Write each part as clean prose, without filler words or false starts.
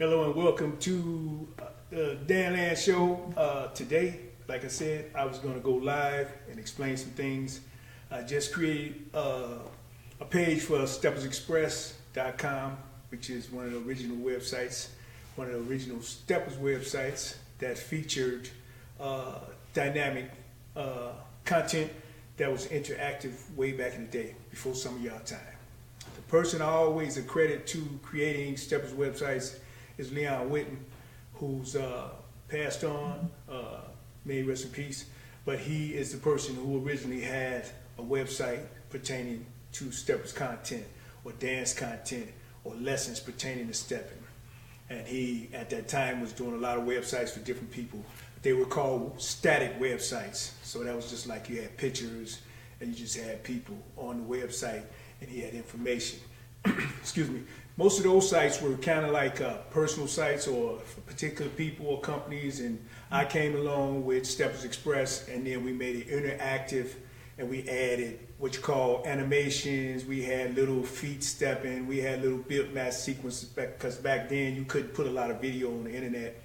Hello and welcome to the Dan Land Show. Today, like I said, I was going to go live and explain some things. I just created a page for steppersexpress.com, which is one of the original websites, one of the original Steppers websites that featured dynamic content that was interactive way back in the day, before some of y'all time. The person I always accredit to creating Steppers websites is Leon Whitten, who's passed on, may he rest in peace, but he is the person who originally had a website pertaining to Steppers content or dance content or lessons pertaining to stepping. And he, at that time, was doing a lot of websites for different people. They were called static websites. So that was just like you had pictures and you just had people on the website and he had information. Excuse me. Most of those sites were kind of like personal sites or for particular people or companies, and I came along with Steppers Express, and then we made it interactive, and we added what you call animations. We had little feet stepping, we had little build match sequences, because back then you couldn't put a lot of video on the internet.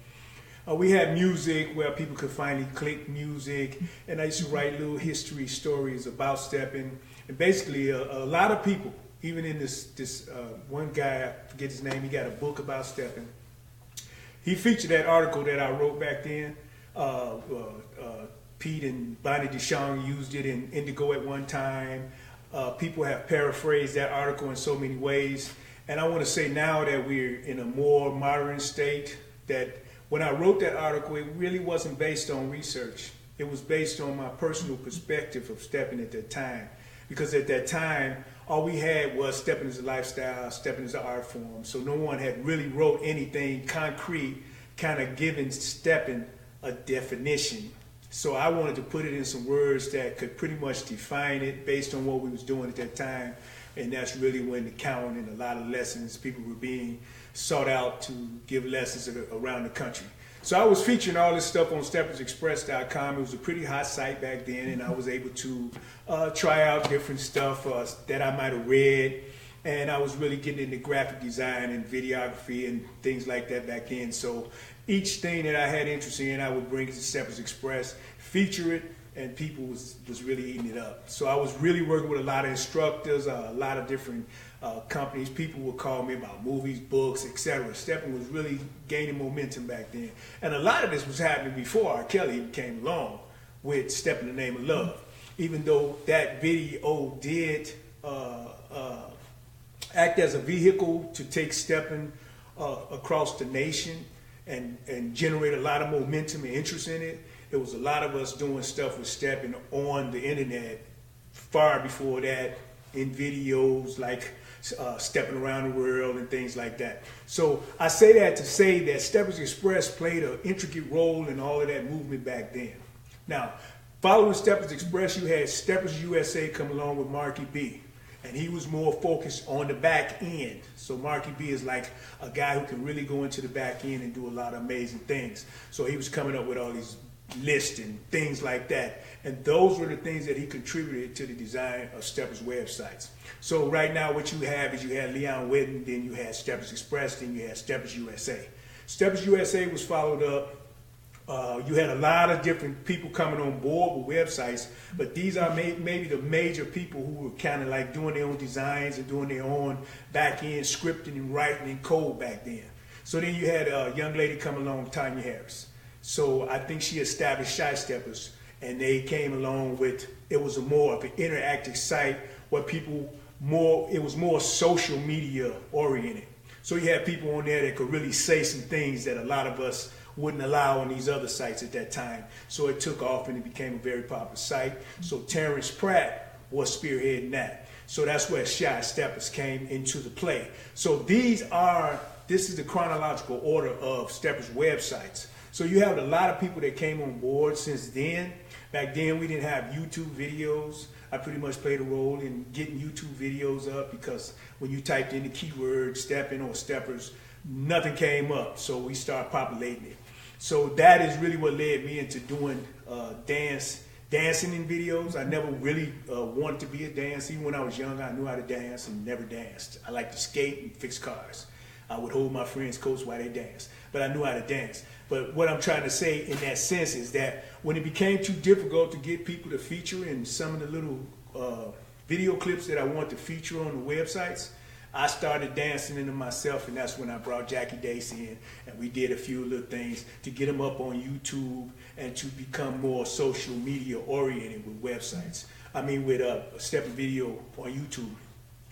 We had music where people could finally click music, and I used to write little history stories about stepping, and basically a lot of people, even in this one guy, I forget his name, he got a book about stepping. He featured that article that I wrote back then. Pete and Bonnie DeShong used it in Indigo at one time. People have paraphrased that article in so many ways. And I want to say now that we're in a more modern state, that when I wrote that article, it really wasn't based on research. It was based on my personal perspective of stepping at that time. Because at that time, all we had was stepping as a lifestyle, stepping as an art form. So no one had really wrote anything concrete, kind of giving stepping a definition. So I wanted to put it in some words that could pretty much define it based on what we was doing at that time. And that's really when the count and a lot of lessons, people were being sought out to give lessons around the country. So I was featuring all this stuff on steppersexpress.com. It was a pretty hot site back then, and I was able to try out different stuff that I might have read. And I was really getting into graphic design and videography and things like that back then. So each thing that I had interest in, I would bring to Steppers Express, feature it, and people was really eating it up. So I was really working with a lot of instructors, a lot of different companies. People would call me about movies, books, etc. Stepping was really gaining momentum back then. And a lot of this was happening before R. Kelly came along with Step in the Name of Love. Even though that video did act as a vehicle to take stepping across the nation and generate a lot of momentum and interest in it. There was a lot of us doing stuff with stepping on the internet far before that, in videos like stepping around the world and things like that. So I say that to say that Steppers Express played an intricate role in all of that movement back then. Now, following Steppers Express, you had Steppers USA come along with Marky B. And he was more focused on the back end. So Marky B is like a guy who can really go into the back end and do a lot of amazing things. So he was coming up with all these lists and things like that. And those were the things that he contributed to the design of Steppers websites. So right now what you have is you had Leon Whitten, then you had Steppers Express, then you had Steppers USA. Steppers USA was followed up. You had a lot of different people coming on board with websites, but these are maybe the major people who were kind of like doing their own designs and doing their own back-end scripting and writing and code back then. So then you had a young lady come along, Tanya Harris. So I think she established Shy Steppers, and they came along with, it was a more of an interactive site where people it was more social media oriented. So you had people on there that could really say some things that a lot of us wouldn't allow on these other sites at that time. So it took off and it became a very popular site. So Terrence Pratt was spearheading that. So that's where Shy Steppers came into the play. So this is the chronological order of Steppers websites. So you have a lot of people that came on board since then. Back then we didn't have YouTube videos. I pretty much played a role in getting YouTube videos up because when you typed in the keyword stepping or steppers, nothing came up. So we started populating it. So that is really what led me into doing dancing in videos. I never really wanted to be a dancer. Even when I was young, I knew how to dance and never danced. I like to skate and fix cars. I would hold my friends' coats while they danced, but I knew how to dance. But what I'm trying to say in that sense is that when it became too difficult to get people to feature in some of the little video clips that I want to feature on the websites, I started dancing in them myself, and that's when I brought Jackie Dace in, and we did a few little things to get them up on YouTube and to become more social media oriented with websites. I mean, with a Steppin video on YouTube.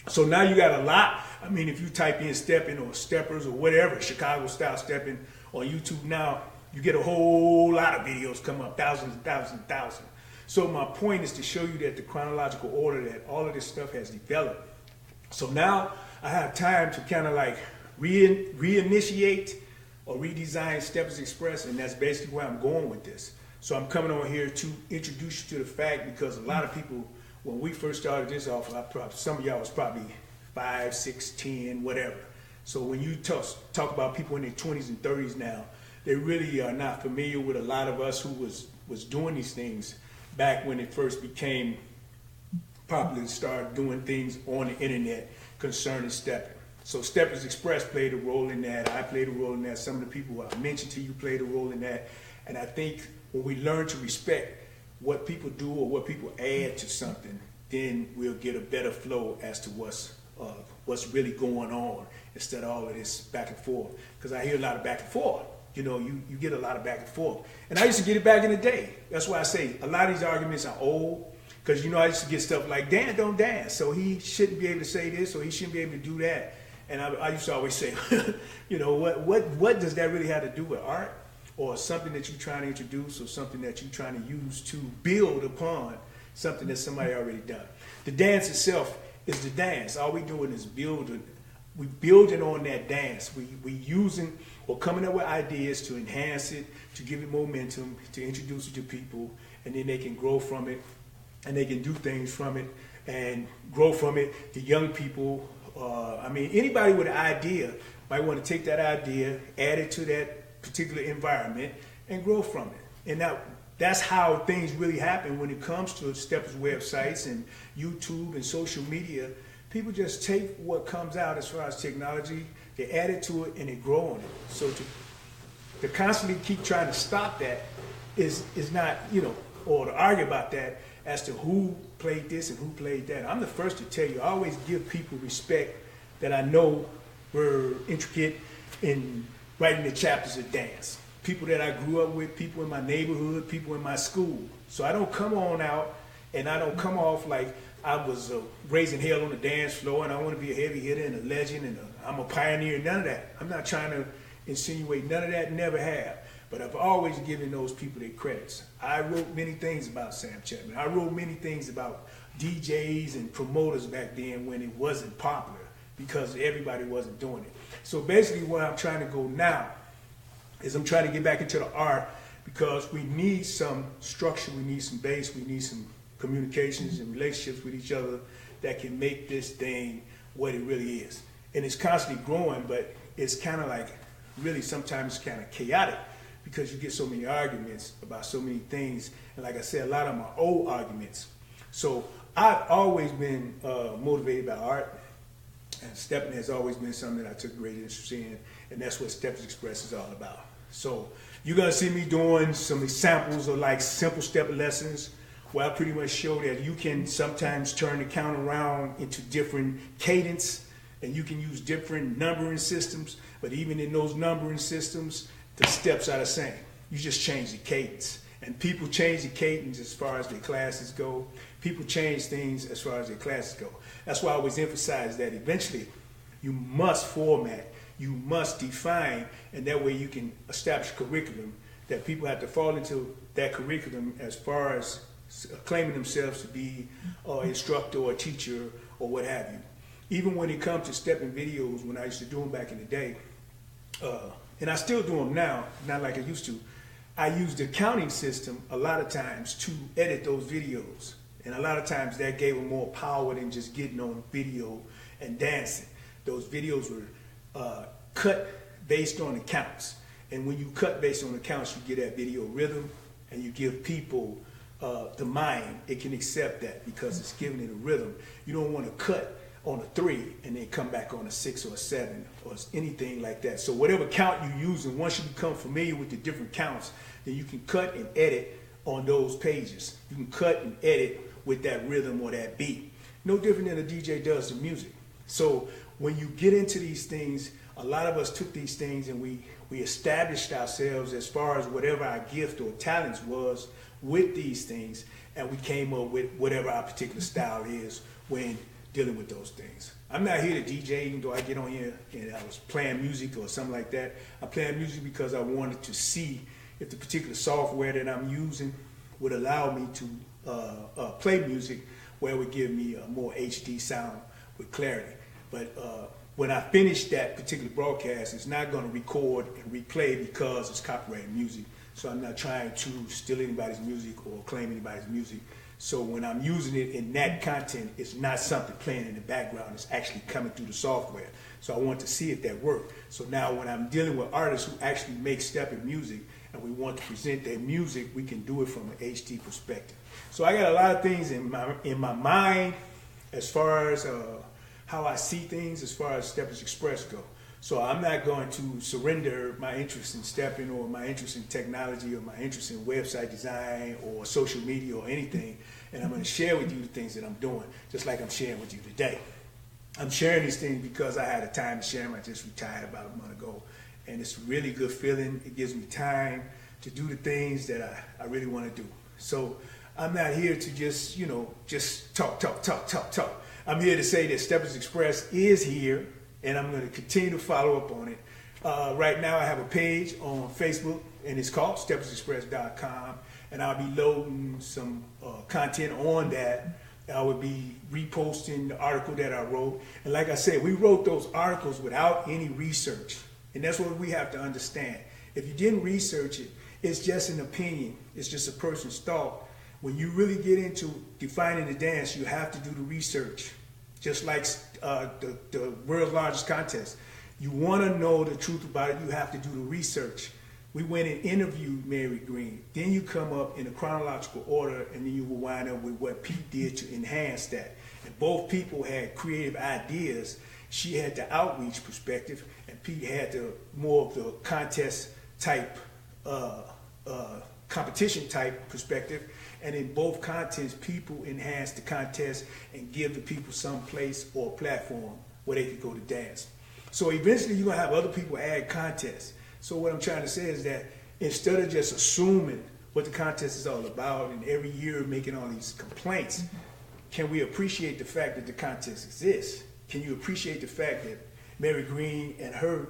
So now you got a lot. I mean, if you type in Steppin or Steppers or whatever, Chicago style Steppin on YouTube now, you get a whole lot of videos come up, thousands and thousands and thousands. So my point is to show you that the chronological order that all of this stuff has developed. So now I have time to kind of like reinitiate or redesign Steppin Express, and that's basically where I'm going with this. So I'm coming on here to introduce you to the fact, because a lot of people, when we first started this off, some of y'all was probably 5, 6, 10, whatever. So when you talk about people in their 20s and 30s now, they really are not familiar with a lot of us who was doing these things back when it first became popular to start doing things on the internet concerning Steppin. So Steppin Express played a role in that. I played a role in that. Some of the people I mentioned to you played a role in that. And I think when we learn to respect what people do or what people add to something, then we'll get a better flow as to what's really going on, instead of all of this back and forth. Because I hear a lot of back and forth. You know, you get a lot of back and forth. And I used to get it back in the day. That's why I say a lot of these arguments are old. Because, you know, I used to get stuff like, Dan don't dance, so he shouldn't be able to say this, or he shouldn't be able to do that. And I used to always say, you know, what does that really have to do with art, or something that you're trying to introduce, or something that you're trying to use to build upon something that somebody already done? The dance itself is the dance. All we doing is building. We building on that dance. We using or coming up with ideas to enhance it, to give it momentum, to introduce it to people, and then they can grow from it, and they can do things from it and grow from it. The young people, I mean, anybody with an idea might want to take that idea, add it to that particular environment, and grow from it. And that's how things really happen when it comes to Steppin's websites and YouTube and social media. People just take what comes out as far as technology, they add it to it, and they grow on it. So to constantly keep trying to stop that is not, you know, or to argue about that as to who played this and who played that. I'm the first to tell you, I always give people respect that I know were intricate in writing the chapters of dance. People that I grew up with, people in my neighborhood, people in my school. So I don't come on out and I don't come off like I was raising hell on the dance floor and I want to be a heavy hitter and a legend and I'm a pioneer, none of that. I'm not trying to insinuate none of that, never have. But I've always given those people their credits. I wrote many things about Sam Chapman. I wrote many things about DJs and promoters back then when it wasn't popular, because everybody wasn't doing it. So basically where I'm trying to go now is I'm trying to get back into the art, because we need some structure, we need some base, we need some communications and relationships with each other that can make this thing what it really is. And it's constantly growing, but it's kind of like, really sometimes kind of chaotic, because you get so many arguments about so many things. And like I said, a lot of them are old arguments. So I've always been motivated by art, and Steppin has always been something that I took great interest in, and that's what Steppin Express is all about. So you're gonna see me doing some examples of like simple step lessons, where I pretty much show that you can sometimes turn the count around into different cadence, and you can use different numbering systems, but even in those numbering systems, the steps are the same. You just change the cadence. And people change the cadence as far as their classes go. People change things as far as their classes go. That's why I always emphasize that eventually you must format, you must define, and that way you can establish curriculum that people have to fall into that curriculum as far as claiming themselves to be an instructor or a teacher or what have you. Even when it comes to Steppin videos, when I used to do them back in the day, and I still do them now, not like I used to, I use the counting system a lot of times to edit those videos. And a lot of times that gave them more power than just getting on video and dancing. Those videos were cut based on the counts. And when you cut based on the counts, you get that video rhythm, and you give people the mind. It can accept that because it's giving it a rhythm. You don't want to cut on a 3 and then come back on a 6 or a 7 or anything like that. So whatever count you use, and once you become familiar with the different counts, then you can cut and edit on those pages. You can cut and edit with that rhythm or that beat. No different than a DJ does the music. So when you get into these things, a lot of us took these things and we established ourselves as far as whatever our gift or talents was with these things, and we came up with whatever our particular style is when dealing with those things. I'm not here to DJ, even though I get on here and I was playing music or something like that. I'm playing music because I wanted to see if the particular software that I'm using would allow me to play music where it would give me a more HD sound with clarity. But when I finish that particular broadcast, it's not going to record and replay because it's copyrighted music. So I'm not trying to steal anybody's music or claim anybody's music. So when I'm using it in that content, it's not something playing in the background. It's actually coming through the software. So I want to see if that worked. So now when I'm dealing with artists who actually make Steppin music and we want to present their music, we can do it from an HD perspective. So I got a lot of things in my mind as far as how I see things as far as Steppin Express go. So I'm not going to surrender my interest in Steppin or my interest in technology or my interest in website design or social media or anything, and I'm going to share with you the things that I'm doing, just like I'm sharing with you today. I'm sharing these things because I had a time to share them. I just retired about a month ago, and it's a really good feeling. It gives me time to do the things that I really want to do. So I'm not here to just, just talk. I'm here to say that Steppin Express is here, and I'm going to continue to follow up on it. Right now I have a page on Facebook, and it's called steppinexpress.com, and I'll be loading some content on that. I would be reposting the article that I wrote. And like I said, we wrote those articles without any research, and that's what we have to understand. If you didn't research it, it's just an opinion. It's just a person's thought. When you really get into defining the dance, you have to do the research. Just like the world's largest contest. You want to know the truth about it, you have to do the research. We went and interviewed Mary Green. Then you come up in a chronological order, and then you will wind up with what Pete did to enhance that. And both people had creative ideas. She had the outreach perspective, and Pete had the more of the contest type, competition type perspective. And in both contents, people enhance the contest and give the people some place or platform where they could go to dance. So eventually you're going to have other people add contests. So what I'm trying to say is that instead of just assuming what the contest is all about and every year making all these complaints, can we appreciate the fact that the contest exists? Can you appreciate the fact that Mary Green and her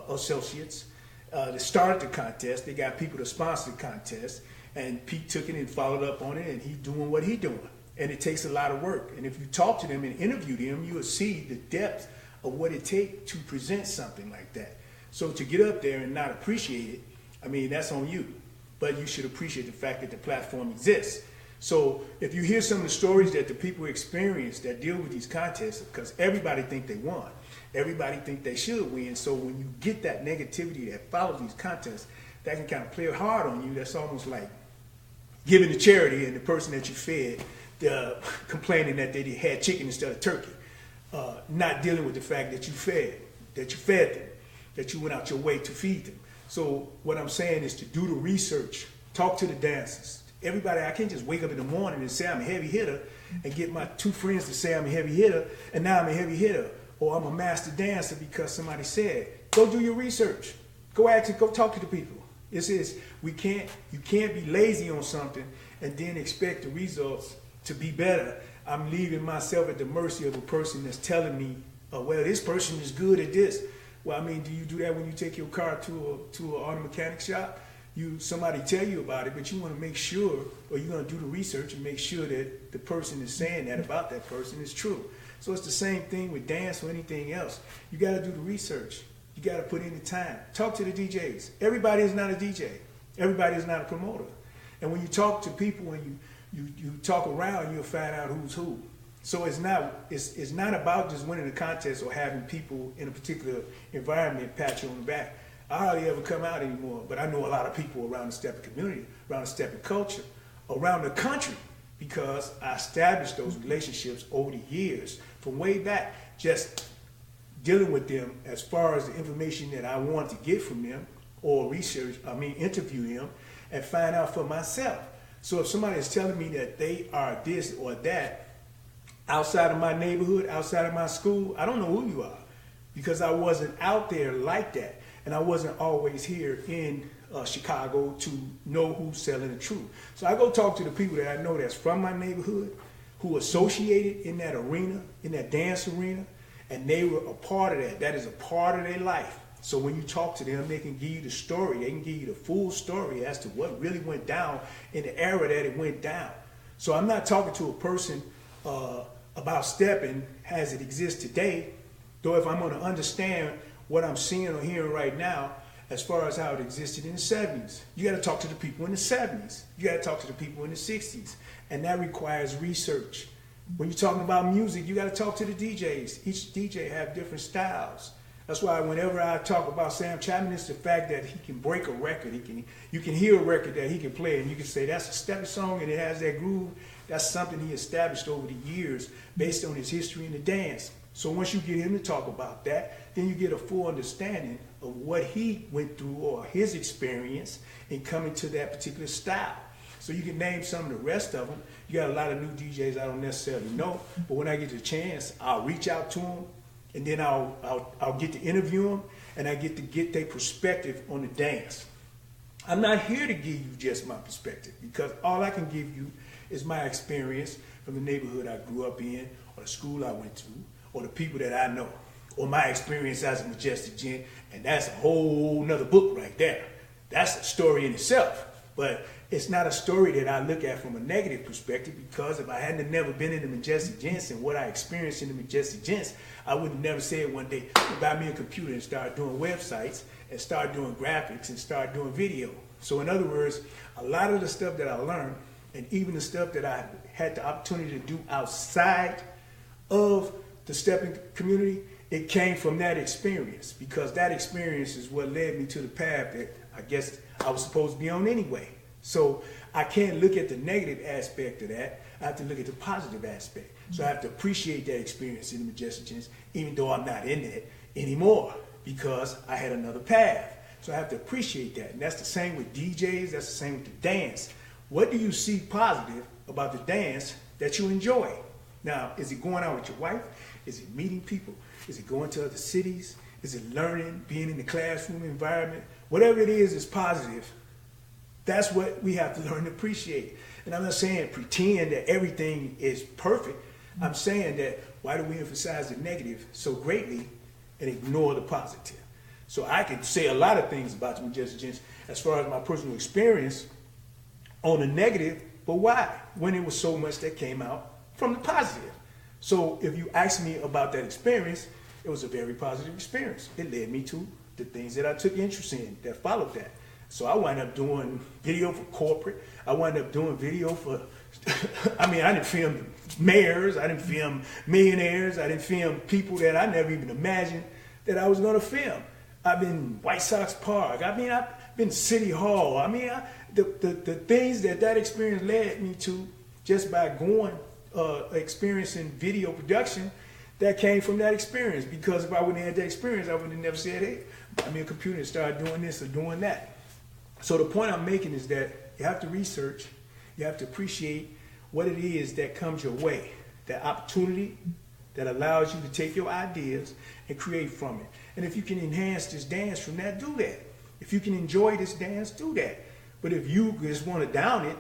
associates that started the contest, they got people to sponsor the contest, and Pete took it and followed up on it, and he's doing what he's doing. And it takes a lot of work. And if you talk to them and interview them, you will see the depth of what it takes to present something like that. So to get up there and not appreciate it, I mean, that's on you. But you should appreciate the fact that the platform exists. So if you hear some of the stories that the people experience that deal with these contests, because everybody think they won, everybody think they should win. So when you get that negativity that follows these contests, that can kind of play hard on you. That's almost like giving to charity and the person that you fed complaining that they had chicken instead of turkey. Not dealing with the fact that you fed them, that you went out your way to feed them. So what I'm saying is to do the research, talk to the dancers. Everybody, I can't just wake up in the morning and say I'm a heavy hitter and get my 2 friends to say I'm a heavy hitter, and now I'm a heavy hitter, or I'm a master dancer because somebody said. Go do your research. Go talk to the people. You can't be lazy on something and then expect the results to be better. I'm leaving myself at the mercy of a person that's telling me, well, this person is good at this. Well, I mean, do you do that when you take your car to an auto mechanic shop? Somebody tell you about it, but you want to make sure, or you're going to do the research and make sure that the person is saying that about that person is true. So it's the same thing with dance or anything else. You got to do the research. You got to put in the time. Talk to the DJs. Everybody is not a DJ. Everybody is not a promoter. And when you talk to people and you talk around, you'll find out who's who. So it's not about just winning a contest or having people in a particular environment pat you on the back. I hardly ever come out anymore, but I know a lot of people around the Steppin community, around the Steppin culture, around the country, because I established those relationships over the years from way back. just dealing with them as far as the information that I want to get from them or interview them and find out for myself. So if somebody is telling me that they are this or that outside of my neighborhood, outside of my school, I don't know who you are, because I wasn't out there like that. And I wasn't always here in Chicago to know who's selling the truth. So I go talk to the people that I know that's from my neighborhood, who associated in that arena, in that dance arena, and they were a part of that. That is a part of their life. So when you talk to them, they can give you the story. They can give you the full story as to what really went down in the era that it went down. So I'm not talking to a person about Steppin as it exists today, though if I'm going to understand what I'm seeing or hearing right now as far as how it existed in the 70s. You got to talk to the people in the 70s. You got to talk to the people in the 60s. And that requires research. When you're talking about music, you got to talk to the DJs. Each DJ have different styles. That's why whenever I talk about Sam Chapman, it's the fact that he can break a record. You can hear a record that he can play, and you can say that's a Steppin song and it has that groove. That's something he established over the years based on his history in the dance. So once you get him to talk about that, then you get a full understanding of what he went through or his experience in coming to that particular style. So you can name some of the rest of them. You got a lot of new DJs I don't necessarily know, but when I get the chance, I'll reach out to them, and then I'll get to interview them, and I get to get their perspective on the dance. I'm not here to give you just my perspective, because all I can give you is my experience from the neighborhood I grew up in, or the school I went to, or the people that I know, or my experience as a Majestic Gent, and that's a whole nother book right there. That's a story in itself. But it's not a story that I look at from a negative perspective, because if I hadn't never been in the Majestic Gents and what I experienced in the Majestic Gents, I would have never said one day, buy me a computer and start doing websites and start doing graphics and start doing video. So in other words, a lot of the stuff that I learned, and even the stuff that I had the opportunity to do outside of the Steppin community, it came from that experience, because that experience is what led me to the path that I guess I was supposed to be on anyway. So I can't look at the negative aspect of that. I have to look at the positive aspect. So I have to appreciate that experience in the Majestic Gents, even though I'm not in it anymore, because I had another path. So I have to appreciate that. And that's the same with DJs. That's the same with the dance. What do you see positive about the dance that you enjoy? Now, is it going out with your wife? Is it meeting people? Is it going to other cities? Is it learning, being in the classroom environment? Whatever it is positive. That's what we have to learn to appreciate. And I'm not saying pretend that everything is perfect. I'm saying that why do we emphasize the negative so greatly and ignore the positive? So I can say a lot of things about the Majestic Gents as far as my personal experience on the negative, but why? When it was so much that came out from the positive. So if you ask me about that experience, it was a very positive experience. It led me to the things that I took interest in that followed that. So I wound up doing video for corporate. I wound up doing video for, I didn't film mayors, I didn't film millionaires, I didn't film people that I never even imagined that I was going to film. I've been White Sox Park. I've been City Hall. The things that experience led me to just by going, experiencing video production, that came from that experience. Because if I wouldn't have had that experience, I would have never said, hey, buy me a computer and start doing this or doing that. So the point I'm making is that you have to research, you have to appreciate what it is that comes your way, that opportunity that allows you to take your ideas and create from it. And if you can enhance this dance from that, do that. If you can enjoy this dance, do that. But if you just want to down it,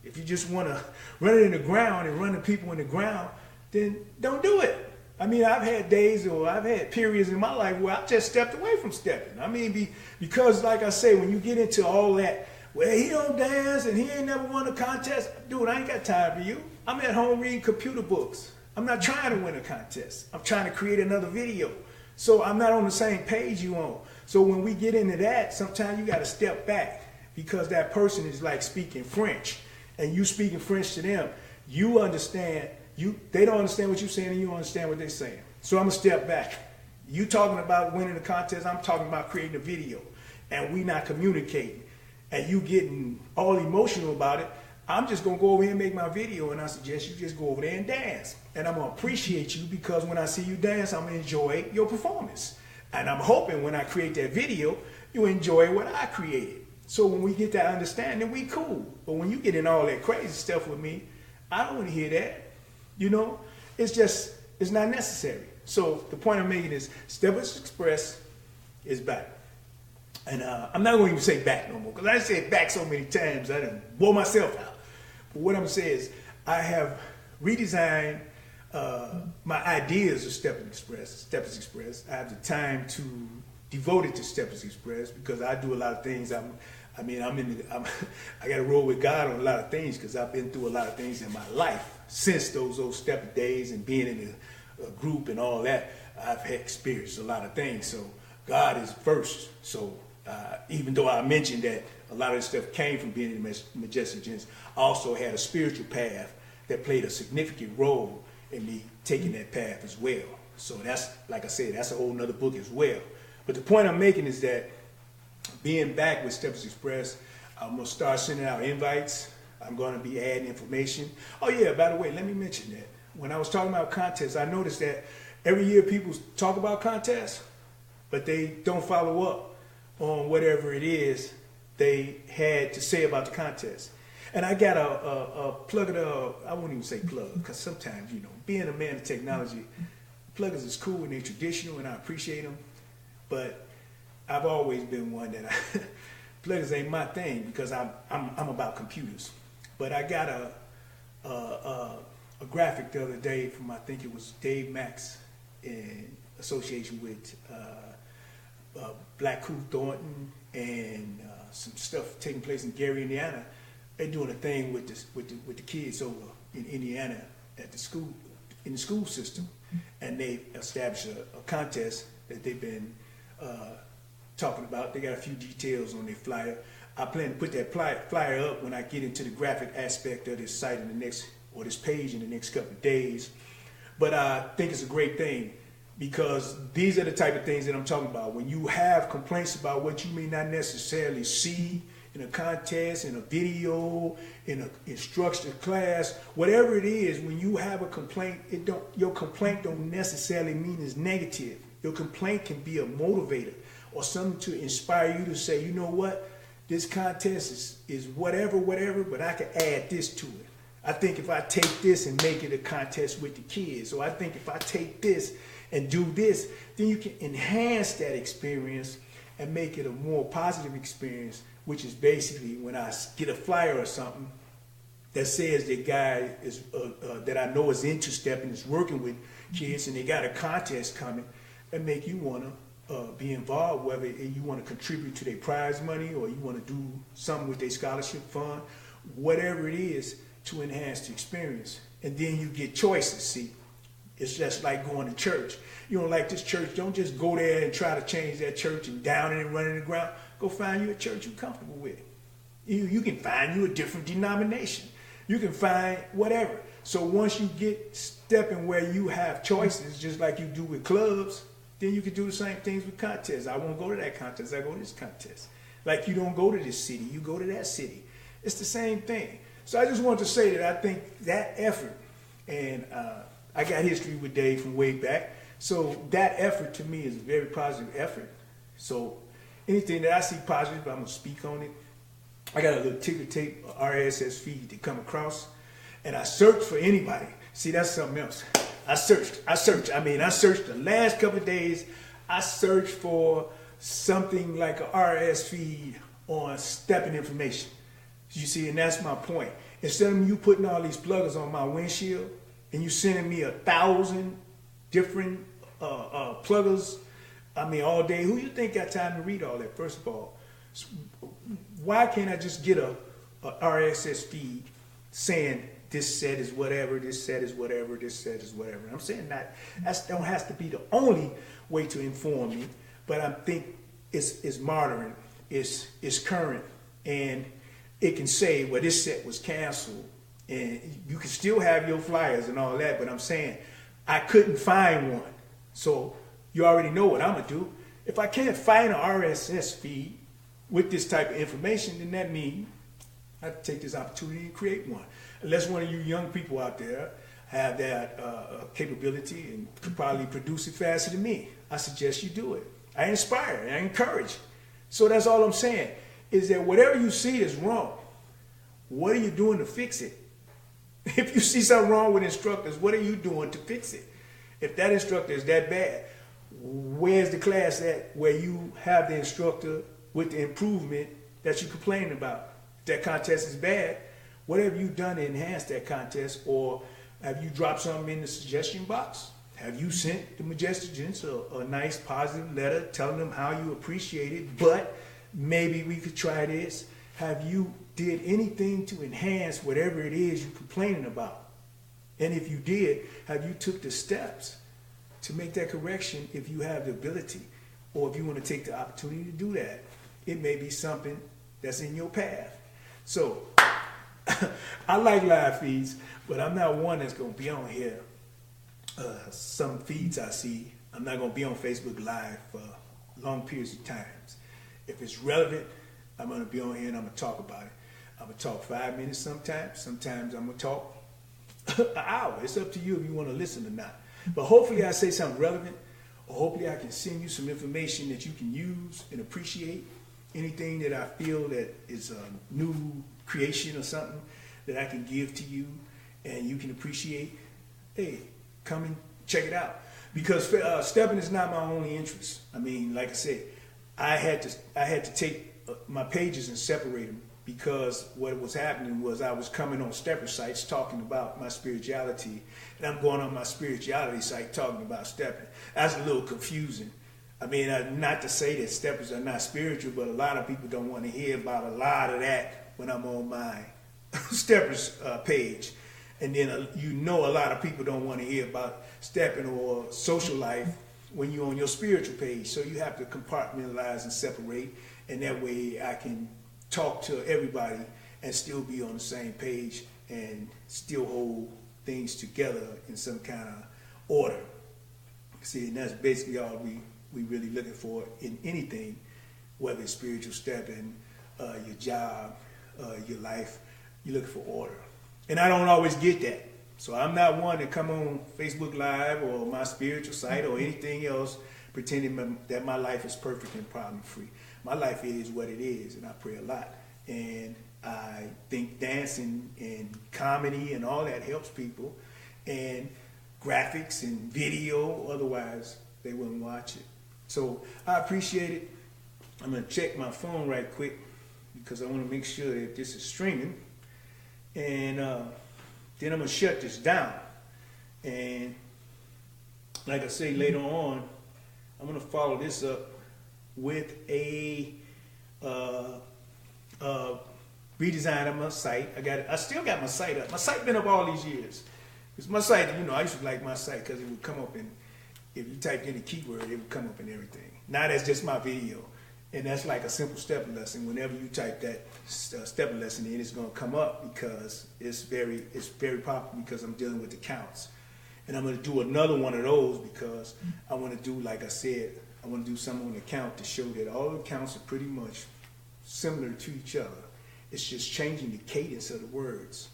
if you just want to run it in the ground and run the people in the ground, then don't do it. I've had days or I've had periods in my life where I just stepped away from stepping. Because like I say, when you get into all that, well, he don't dance and he ain't never won a contest. Dude, I ain't got time for you. I'm at home reading computer books. I'm not trying to win a contest. I'm trying to create another video. So I'm not on the same page you on. So when we get into that, sometimes you got to step back, because that person is like speaking French and you speaking French to them. You understand. They don't understand what you're saying and you don't understand what they're saying. So I'm going to step back. You talking about winning a contest, I'm talking about creating a video. And we not communicating. And you getting all emotional about it. I'm just gonna go over here and make my video, and I suggest you just go over there and dance. And I'm gonna appreciate you, because when I see you dance, I'm gonna enjoy your performance. And I'm hoping when I create that video, you enjoy what I created. So when we get that understanding, we cool. But when you get in all that crazy stuff with me, I don't want to hear that. You know, it's not necessary. So the point I'm making is Steppin Express is back. And I'm not going to even say back no more, because I said back so many times I done wore myself out. But what I'm saying is I have redesigned my ideas of Steppin Express. I have the time to devote it to Steppin Express, because I do a lot of things. I got to roll with God on a lot of things, because I've been through a lot of things in my life since those old Steppin days and being in a group and all that. I've had experienced a lot of things. So God is first. So even though I mentioned that a lot of this stuff came from being in the Majestic Gents, I also had a spiritual path that played a significant role in me taking that path as well. So that's, like I said, that's a whole nother book as well. But the point I'm making is that being back with Steppin Express, I'm going to start sending out invites. I'm going to be adding information. Oh yeah, by the way, let me mention that. When I was talking about contests, I noticed that every year people talk about contests, but they don't follow up on whatever it is they had to say about the contest. And I got a plugger, I won't even say plug, because sometimes, you know, being a man of technology, pluggers is cool and they're traditional and I appreciate them, but I've always been one that pluggers ain't my thing, because I'm about computers. But I got a graphic the other day from, I think it was Dave Max, in association with Black Crew Thornton and some stuff taking place in Gary, Indiana. They're doing a thing with the kids over in Indiana at the school, in the school system, and they established a contest that they've been talking about. They got a few details on their flyer. I plan to put that flyer up when I get into the graphic aspect of this site in the next, or this page in the next couple of days. But I think it's a great thing, because these are the type of things that I'm talking about. When you have complaints about what you may not necessarily see in a contest, in a video, in an instructor class, whatever it is, when you have a complaint, your complaint don't necessarily mean it's negative. Your complaint can be a motivator or something to inspire you to say, you know what, this contest is whatever, but I can add this to it. I think if I take this and make it a contest with the kids, or I think if I take this and do this, then you can enhance that experience and make it a more positive experience, which is basically when I get a flyer or something that says the guy is that I know is into Steppin, is working with kids, and they got a contest coming, and make you want to be involved, whether you want to contribute to their prize money or you want to do something with their scholarship fund, whatever it is, to enhance the experience. And then you get choices. See, it's just like going to church. You don't like this church, don't just go there and try to change that church and down it and run it in the ground. Go find you a church you're comfortable with. You can find you a different denomination. You can find whatever. So once you get Steppin where you have choices, just like you do with clubs, then you can do the same things with contests. I won't go to that contest, I go to this contest. Like you don't go to this city, you go to that city. It's the same thing. So I just want to say that I think that effort, and I got history with Dave from way back, so that effort to me is a very positive effort. So anything that I see positive, I'm going to speak on it. I got a little ticker tape, RSS feed to come across, and I search for anybody. See, that's something else. I searched the last couple of days. I searched for something like a RSS feed on Steppin information. You see, and that's my point. Instead of you putting all these pluggers on my windshield and you sending me 1,000 different pluggers, all day, who you think got time to read all that, first of all? Why can't I just get a RSS feed saying this set is whatever, this set is whatever, this set is whatever? I'm saying that don't have to be the only way to inform me, but I think it's modern, it's current, and it can say, well, this set was canceled, and you can still have your flyers and all that, but I'm saying I couldn't find one. So you already know what I'm going to do. If I can't find an RSS feed with this type of information, then that means I have to take this opportunity and create one. Unless one of you young people out there have that capability and could probably produce it faster than me, I suggest you do it. I inspire, I encourage. So that's all I'm saying, is that whatever you see is wrong, what are you doing to fix it? If you see something wrong with instructors, what are you doing to fix it? If that instructor is that bad, where's the class at where you have the instructor with the improvement that you're complaining about? If that contest is bad, what have you done to enhance that contest? Or have you dropped something in the suggestion box? Have you sent the Majestigents a nice positive letter telling them how you appreciate it, but maybe we could try this? Have you did anything to enhance whatever it is you're complaining about? And if you did, have you took the steps to make that correction if you have the ability, or if you want to take the opportunity to do that? It may be something that's in your path. So I like live feeds, but I'm not one that's going to be on here. Some feeds I see, I'm not going to be on Facebook Live for long periods of times. If it's relevant, I'm going to be on here and I'm going to talk about it. I'm going to talk 5 minutes sometimes. Sometimes I'm going to talk an hour. It's up to you if you want to listen or not. But hopefully I say something relevant, or hopefully I can send you some information that you can use and appreciate. Anything that I feel that is a new creation or something that I can give to you and you can appreciate, hey, come and check it out. Because Steppin is not my only interest. I mean, like I said, I had to take my pages and separate them, because what was happening was I was coming on Stepper sites talking about my spirituality, and I'm going on my spirituality site talking about Steppin. That's a little confusing. I mean, not to say that Steppers are not spiritual, but a lot of people don't want to hear about a lot of that when I'm on my Steppers page. And then a lot of people don't want to hear about Steppin or social life when you're on your spiritual page. So you have to compartmentalize and separate, and that way I can talk to everybody and still be on the same page and still hold things together in some kind of order. See, and that's basically all we really looking for in anything, whether it's spiritual Steppin, your job, your life. You're looking for order. And I don't always get that. So I'm not one to come on Facebook Live or my spiritual site or anything else pretending that my life is perfect and problem-free. My life is what it is, and I pray a lot. And I think dancing and comedy and all that helps people, and graphics and video, otherwise they wouldn't watch it. So I appreciate it. I'm going to check my phone right quick because I want to make sure that this is streaming. And then I'm going to shut this down. And like I say, later on, I'm going to follow this up with a redesign of my site. I still got my site up. My site been up all these years. Because my site, I used to like my site because it would come up in, if you typed in a keyword, it would come up in everything. Now that's just my video. And that's like a simple step lesson. Whenever you type that step lesson in, it's going to come up because it's very popular because I'm dealing with the counts. And I'm going to do another one of those because I want to do, like I said, I want to do something on the count to show that all the counts are pretty much similar to each other. It's just changing the cadence of the words.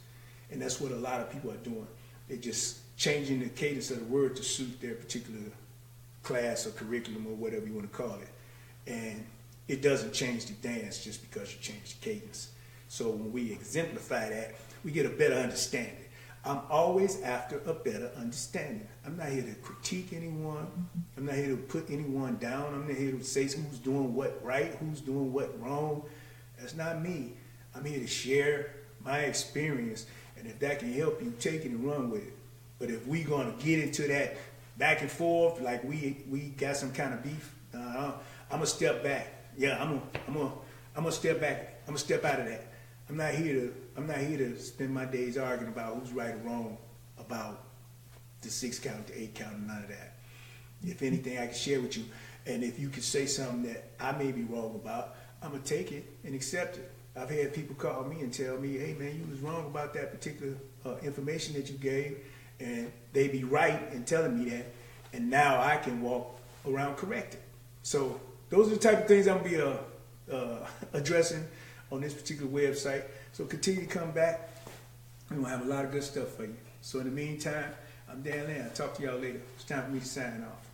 And that's what a lot of people are doing. They're just changing the cadence of the word to suit their particular class or curriculum or whatever you want to call it. And it doesn't change the dance just because you change the cadence. So when we exemplify that, we get a better understanding. I'm always after a better understanding. I'm not here to critique anyone. I'm not here to put anyone down. I'm not here to say who's doing what right, who's doing what wrong. That's not me. I'm here to share my experience, and if that can help you, take it and run with it. But if we're going to get into that back and forth, like we got some kind of beef, I'm going to step back. Yeah, I'm gonna step back. I'm gonna step out of that. I'm not here to spend my days arguing about who's right or wrong about the 6 count, the 8 count, and none of that. If anything, I can share with you, and if you can say something that I may be wrong about, I'm gonna take it and accept it. I've had people call me and tell me, "Hey, man, you was wrong about that particular information that you gave," and they be right in telling me that, and now I can walk around corrected. So those are the type of things I'm going to be addressing on this particular website. So continue to come back. We're going to have a lot of good stuff for you. So in the meantime, I'm Dan Land. I'll talk to y'all later. It's time for me to sign off.